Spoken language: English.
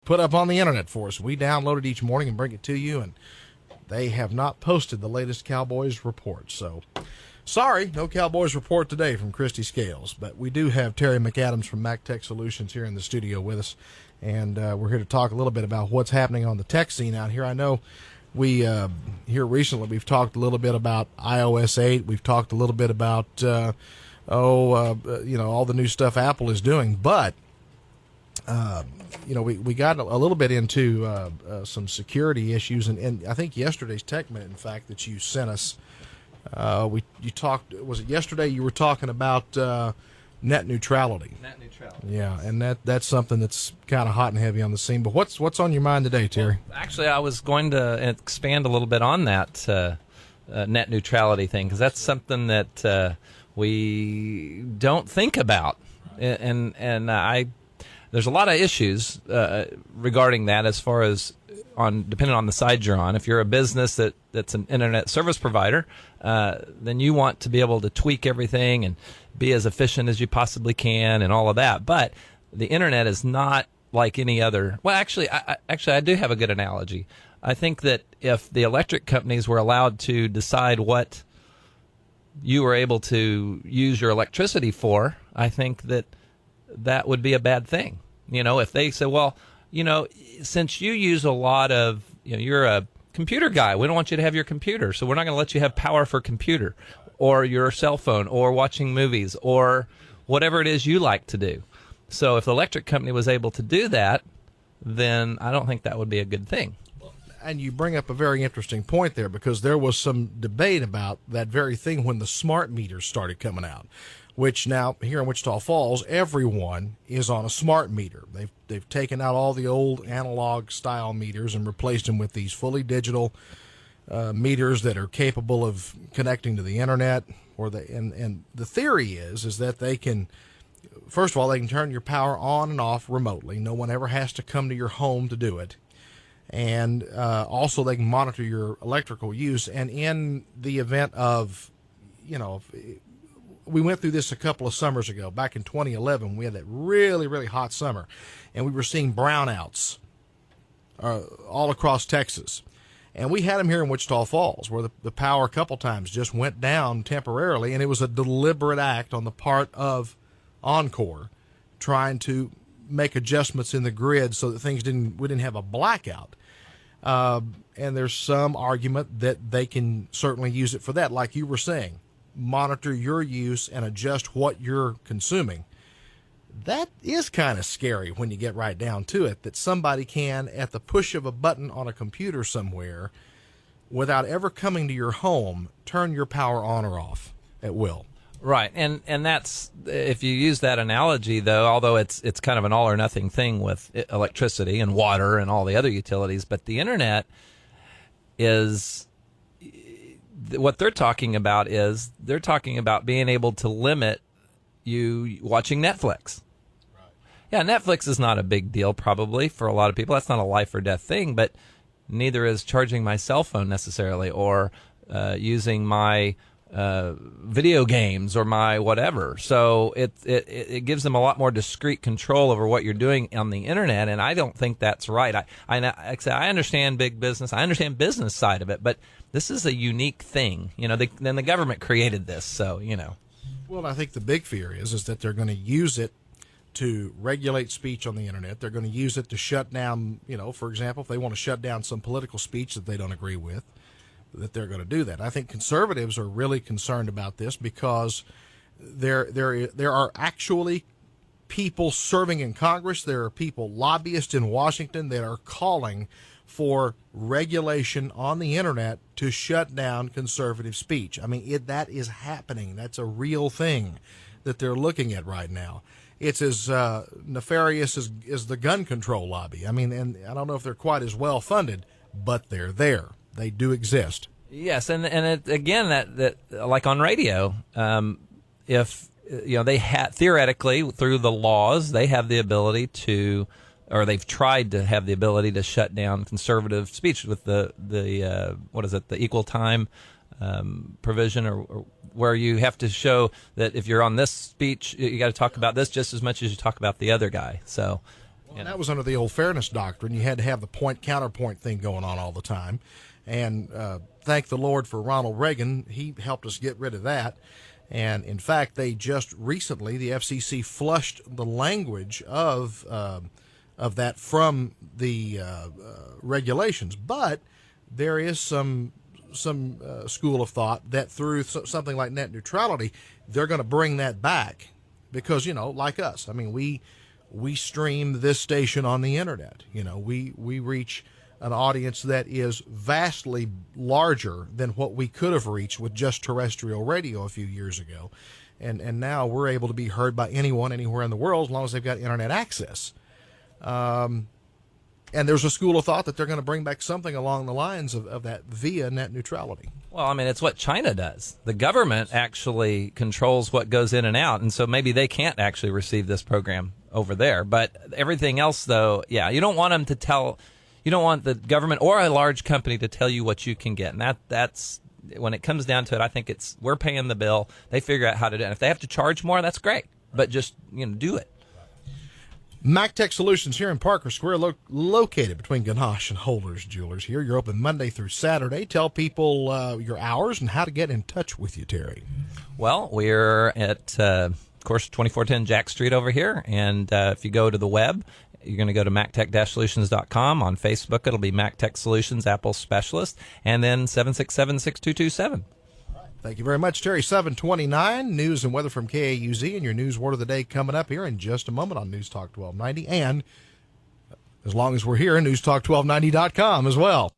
put up on the internet for us. We download it each morning and bring it to you, and they have not posted the latest Cowboys report. So, sorry, no Cowboys report today from Christy Scales, but we do have Terry McAdams from Mac Tech Solutions here in the studio with us, and we're here to talk a little bit about what's happening on the tech scene out here. I know we here recently we've talked a little bit about iOS 8. We've talked a little bit about all the new stuff Apple is doing, but we got a little bit into some security issues, and I think yesterday's Tech Minute, in fact, that you sent us, you talked, was it yesterday you were talking about net neutrality? Net neutrality. Yeah, and that's something that's kind of hot and heavy on the scene. But what's on your mind today, Terry? Well, actually, I was going to expand a little bit on that net neutrality thing, because that's something that we don't think about, and there's a lot of issues regarding that, as far as depending on the side you're on. If you're a business that's an internet service provider, then you want to be able to tweak everything and be as efficient as you possibly can and all of that. But the internet is not like any other. Well, actually, I do have a good analogy. I think that if the electric companies were allowed to decide what you were able to use your electricity for, I think that would be a bad thing. If they say, well, since you use a lot of, you're a computer guy, we don't want you to have your computer, so we're not going to let you have power for computer or your cell phone or watching movies or whatever it is you like to do. So if the electric company was able to do that, then I don't think that would be a good thing. And you bring up a very interesting point there, because there was some debate about that very thing when the smart meters started coming out, which now here in Wichita Falls, everyone is on a smart meter. They've taken out all the old analog style meters and replaced them with these fully digital meters that are capable of connecting to the internet. And the theory is that they can, first of all, they can turn your power on and off remotely. No one ever has to come to your home to do it. And also they can monitor your electrical use. And in the event of, we went through this a couple of summers ago. Back in 2011, we had that really, really hot summer, and we were seeing brownouts all across Texas. And we had them here in Wichita Falls, where the power a couple times just went down temporarily, and it was a deliberate act on the part of Oncor trying to make adjustments in the grid so that we didn't have a blackout. And there's some argument that they can certainly use it for that, like you were saying. Monitor your use and adjust what you're consuming. That is kind of scary when you get right down to it, that somebody can, at the push of a button on a computer somewhere, without ever coming to your home, turn your power on or off at will. Right, and that's, if you use that analogy, though, although it's kind of an all or nothing thing with electricity and water and all the other utilities, but the internet is, what they're talking about is, they're talking about being able to limit you watching Netflix. Right. Yeah, Netflix is not a big deal probably for a lot of people. That's not a life or death thing, but neither is charging my cell phone necessarily, or using my video games or my whatever. So it gives them a lot more discrete control over what you're doing on the internet, and I don't think that's right. I understand big business. I understand business side of it, but this is a unique thing. Then the government created this, so. Well, I think the big fear is that they're going to use it to regulate speech on the internet. They're going to use it to shut down, for example, if they want to shut down some political speech that they don't agree with, that they're going to do that. I think conservatives are really concerned about this, because there are actually people serving in Congress. There are people, lobbyists in Washington, that are calling for regulation on the internet to shut down conservative speech. I mean, that is happening. That's a real thing that they're looking at right now. It's as nefarious as the gun control lobby. I mean, and I don't know if they're quite as well funded, but they're there. They do exist. Yes, and again, that like on radio, if they theoretically, through the laws, they have the ability to, or they've tried to have the ability to shut down conservative speech with the equal time provision, or where you have to show that if you're on this speech, you got to talk about this just as much as you talk about the other guy. So And that was under the old fairness doctrine. You had to have the point counterpoint thing going on all the time. And thank the Lord for Ronald Reagan. He helped us get rid of that. And in fact, they just recently, the FCC flushed the language of that from the regulations. But there is some school of thought that through something like net neutrality, they're going to bring that back because, like us, I mean, we stream this station on the internet. We reach an audience that is vastly larger than what we could have reached with just terrestrial radio a few years ago. And now we're able to be heard by anyone, anywhere in the world, as long as they've got internet access. And there's a school of thought that they're going to bring back something along the lines of that via net neutrality. Well, I mean, it's what China does. The government actually controls what goes in and out, and so maybe they can't actually receive this program over there. But everything else, though, yeah, you don't want them to tell. You don't want the government or a large company to tell you what you can get, and that's when it comes down to it. I think we're paying the bill. They figure out how to do it. And if they have to charge more, that's great. But just do it. MacTech Solutions here in Parker Square, located between Ganache and Holder's Jewelers. Here, you're open Monday through Saturday. Tell people your hours and how to get in touch with you, Terry. Well, we're at, of course, 2410 Jack Street over here, and if you go to the web, you're going to go to mactech-solutions.com. On Facebook, it'll be MacTech Solutions, Apple Specialist, and then 767-6227. Thank you very much, Terry. 729, news and weather from KAUZ, and your news word of the day coming up here in just a moment on News Talk 1290. And as long as we're here, newstalk1290.com as well.